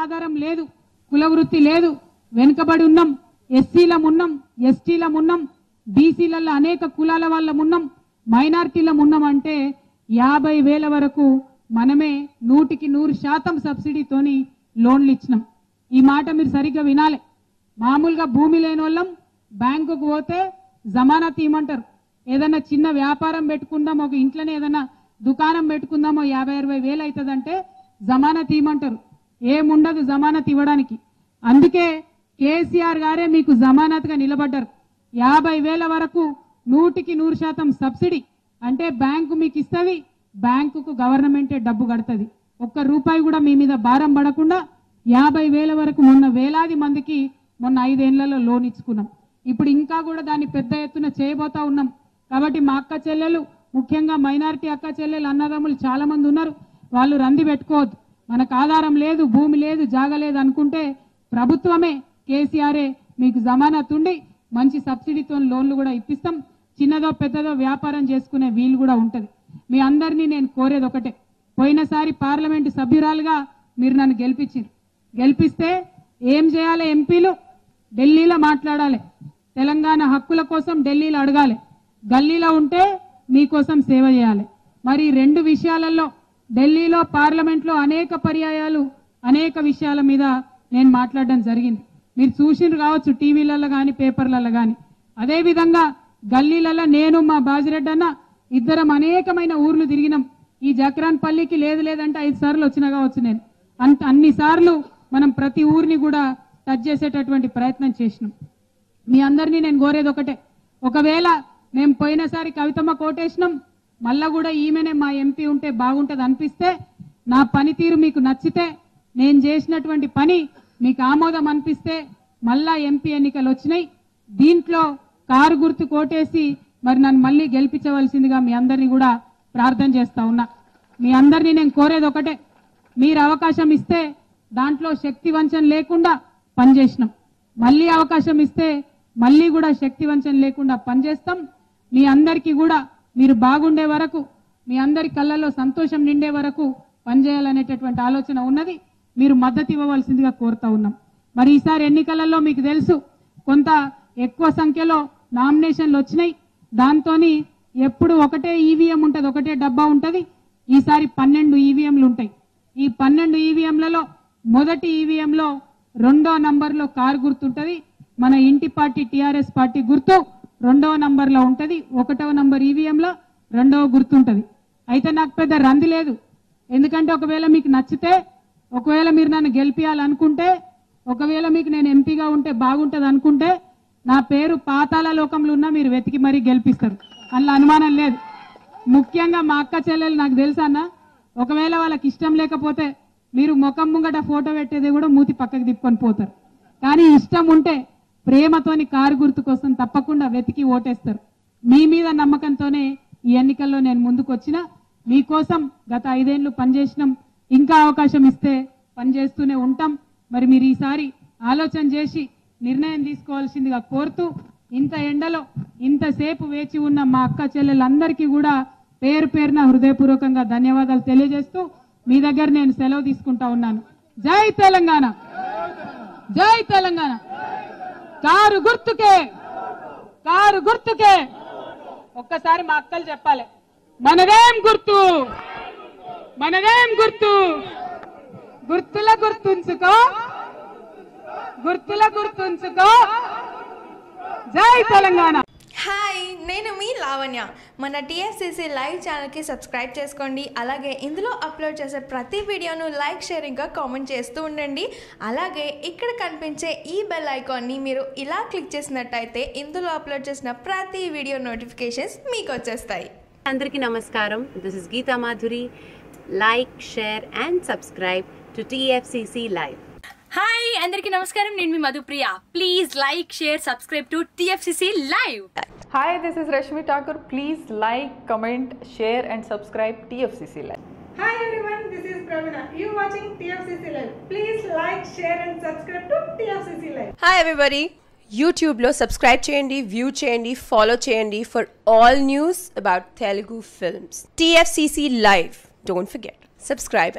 ఆధారం లేదు, కుల వృత్తి లేదు, వెనుకబడి ఉన్నాం, ఎస్సీలం ఉన్నాం, ఎస్టీలం ఉన్నాం, బీసీలలో అనేక కులాల వాళ్ళం ఉన్నాం, మైనారిటీలం ఉన్నాం అంటే 50,000 వరకు మనమే 100% సబ్సిడీతోని లోన్లు ఇచ్చినాం. ఈ మాట మీరు సరిగ్గా వినాలి. మామూలుగా భూమి లేని వాళ్ళం బ్యాంకుకు పోతే జమానత్ ఇవ్వమంటారు. ఏదైనా చిన్న వ్యాపారం పెట్టుకుందాం, ఒక ఇంట్లోనే ఏదైనా దుకాణం పెట్టుకుందామో 50-60 వేలు అవుతుందంటే జమానత్ ఇవ్వమంటారు. ఏముండదు జమానత్ ఇవ్వడానికి. అందుకే కేసీఆర్ గారే మీకు జమానత్గా నిలబడ్డారు. 50,000 వరకు 100% సబ్సిడీ అంటే బ్యాంకు మీకు ఇస్తుంది, బ్యాంకుకు గవర్నమెంటే డబ్బు కడుతుంది. ఒక్క రూపాయి కూడా మీ మీద భారం పడకుండా 50,000 వరకు మొన్న వేలాది మందికి మొన్న 5 ఏళ్లలో లోన్ ఇచ్చుకున్నాం. ఇప్పుడు ఇంకా కూడా దాన్ని పెద్ద ఎత్తున చేయబోతా ఉన్నాం. కాబట్టి మా అక్క చెల్లెలు, ముఖ్యంగా మైనారిటీ అక్క చెల్లెలు అన్నదమ్ములు చాలా మంది ఉన్నారు. వాళ్ళు రంది పెట్టుకోవద్దు. మనకు ఆధారం లేదు, భూమి లేదు, జాగ లేదు అనుకుంటే ప్రభుత్వమే కేసీఆరే మీకు జమానత్ ఉండి మంచి సబ్సిడీతో లోన్లు కూడా ఇప్పిస్తాం. చిన్నదో పెద్దదో వ్యాపారం చేసుకునే వీలు కూడా ఉంటుంది. మీ అందరినీ నేను కోరేది ఒకటే, పోయినసారి పార్లమెంటు సభ్యురాలుగా మీరు నన్ను గెలిపిస్తే ఏం చేయాలి? ఎంపీలు ఢిల్లీలో మాట్లాడాలి, తెలంగాణ హక్కుల కోసం ఢిల్లీలో అడగాలి, గల్లీలో ఉంటే మీకోసం సేవ చేయాలి. మరి 2 విషయాలలో ఢిల్లీలో పార్లమెంట్లో అనేక పర్యాయాలు అనేక విషయాల మీద నేను మాట్లాడడం జరిగింది. మీరు చూసిండ్రు కావచ్చు టీవీలలో కానీ పేపర్లలో కానీ. అదేవిధంగా గల్లీలలో నేను మా బాజిరెడ్డి అన్న ఇద్దరం అనేకమైన ఊర్లు తిరిగినాం. ఈ జక్రాన్ పల్లికి లేదంటే 5 సార్లు వచ్చినా కావచ్చు. నేను అన్ని సార్లు మనం ప్రతి ఊరిని కూడా టచ్ చేసేటటువంటి ప్రయత్నం చేసినాం. మీ అందరినీ నేను కోరేది ఒకటే, ఒకవేళ మేము పోయినసారి కవితమ్మ కోటేసినాం, మళ్ళా కూడా ఈమెనే మా ఎంపీ ఉంటే బాగుంటుంది అనిపిస్తే, నా పనితీరు మీకు నచ్చితే, నేను చేసినటువంటి పని మీకు ఆమోదం అనిపిస్తే మళ్ళా ఎంపీ ఎన్నికలు వచ్చినాయి, దీంట్లో కారు గుర్తు కోటేసి మరి నన్ను మళ్ళీ గెలిపించవలసిందిగా మీ అందరినీ కూడా ప్రార్థన చేస్తా ఉన్నా. మీ అందరినీ నేను కోరేది ఒకటే, మీరు అవకాశం ఇస్తే దాంట్లో శక్తి వంచన లేకుండా పనిచేసినాం. మళ్ళీ అవకాశం ఇస్తే మళ్ళీ కూడా శక్తి వంచన లేకుండా పనిచేస్తాం. మీ అందరికీ కూడా మీరు బాగుండే వరకు, మీ అందరి కళ్ళల్లో సంతోషం నిండే వరకు పనిచేయాలనేటటువంటి ఆలోచన ఉన్నది. మీరు మద్దతు ఇవ్వవలసిందిగా కోరుతా ఉన్నాం. మరి ఈసారి ఎన్నికలలో మీకు తెలుసు కొంత ఎక్కువ సంఖ్యలో నామినేషన్లు వచ్చినాయి. దాంతోని ఎప్పుడు ఒకటే ఈవీఎం ఉంటుంది, ఒకటే డబ్బా ఉంటుంది. ఈసారి 12 ఈవీఎంలు ఉంటాయి. ఈ 12 ఈవీఎంలలో మొదటి ఈవీఎంలో 2వ నంబర్లో కారు గుర్తుంటది. మన ఇంటి పార్టీ టీఆర్ఎస్ పార్టీ గుర్తు 2వ నంబర్లో ఉంటది. 1వ నంబర్ ఈవీఎంలో 2వ గుర్తుంటది. అయితే నాకు పెద్ద రంది లేదు, ఎందుకంటే ఒకవేళ మీకు నచ్చితే, ఒకవేళ మీరు నన్ను గెలిపియాలనుకుంటే, ఒకవేళ మీకు నేను ఎంపీగా ఉంటే బాగుంటది అనుకుంటే నా పేరు పాతాళ లోకంలో ఉన్నా మీరు వెతికి మరీ గెలిపిస్తారు, అందులో అనుమానం లేదు. ముఖ్యంగా మా అక్క చెల్లెలు నాకు తెలుసా అన్న, ఒకవేళ వాళ్ళకి ఇష్టం లేకపోతే మీరు ముఖం ముంగట ఫోటో పెట్టేది కూడా మూతి పక్కకు తిప్పుకొని పోతారు. కానీ ఇష్టం ఉంటే ప్రేమతోని కారు గుర్తు కోసం తప్పకుండా వెతికి ఓటేస్తారు. మీ మీద నమ్మకంతోనే ఈ ఎన్నికల్లో నేను ముందుకు వచ్చిన, మీకోసం గత 5 ఏళ్లు పనిచేసినాం, ఇంకా అవకాశం ఇస్తే పనిచేస్తూనే ఉంటాం. మరి మీరు ఈసారి ఆలోచన చేసి నిర్ణయం తీసుకోవాల్సిందిగా కోరుతూ, ఇంత ఎండలో ఇంతసేపు వేచి ఉన్న మా అక్క చెల్లెలందరికీ కూడా పేరు పేరున హృదయపూర్వకంగా ధన్యవాదాలు తెలియజేస్తూ మీ దగ్గర నేను సెలవు తీసుకుంటా ఉన్నాను. జై తెలంగాణ, జై తెలంగాణ. కారు గుర్తుకే, కారు గుర్తుకే. ఒక్కసారి మా అక్కలు చెప్పాలి, మనదేం గుర్తు, మనదేం గుర్తు. గుర్తుల గుర్తుంచుకో, గుర్తుల గుర్తుంచుకో. జై తెలంగాణ. హాయ్, నేను మీ లావణ్య. మన టీఎఫ్సీసీ లైవ్ ఛానల్కి సబ్స్క్రైబ్ చేసుకోండి. అలాగే ఇందులో అప్లోడ్ చేసే ప్రతి వీడియోను లైక్, షేర్ ఇంకా కామెంట్ చేస్తూ ఉండండి. అలాగే ఇక్కడ కనిపించే ఈ బెల్ ఐకాన్ని మీరు ఇలా క్లిక్ చేసినట్టయితే ఇందులో అప్లోడ్ చేసిన ప్రతి వీడియో నోటిఫికేషన్స్ మీకు వచ్చేస్తాయి. అందరికీ నమస్కారం. This is Geetha Madhuri. Like, share and subscribe to TFCC live. Hi, అందరికీ నమస్కారం. నేను మీ Madhupriya. Please like, share, subscribe to TFCC live. Hi, this is Rashmi Thakur. Please like, comment, share and subscribe TFCC Live. Hi everyone, this is Pravina. You watching TFCC Live. Please like, share and subscribe to TFCC Live. Hi everybody. YouTube lo subscribe cheyandi, view cheyandi, follow cheyandi for all news about Telugu films. TFCC Live. Don't forget. Subscribe and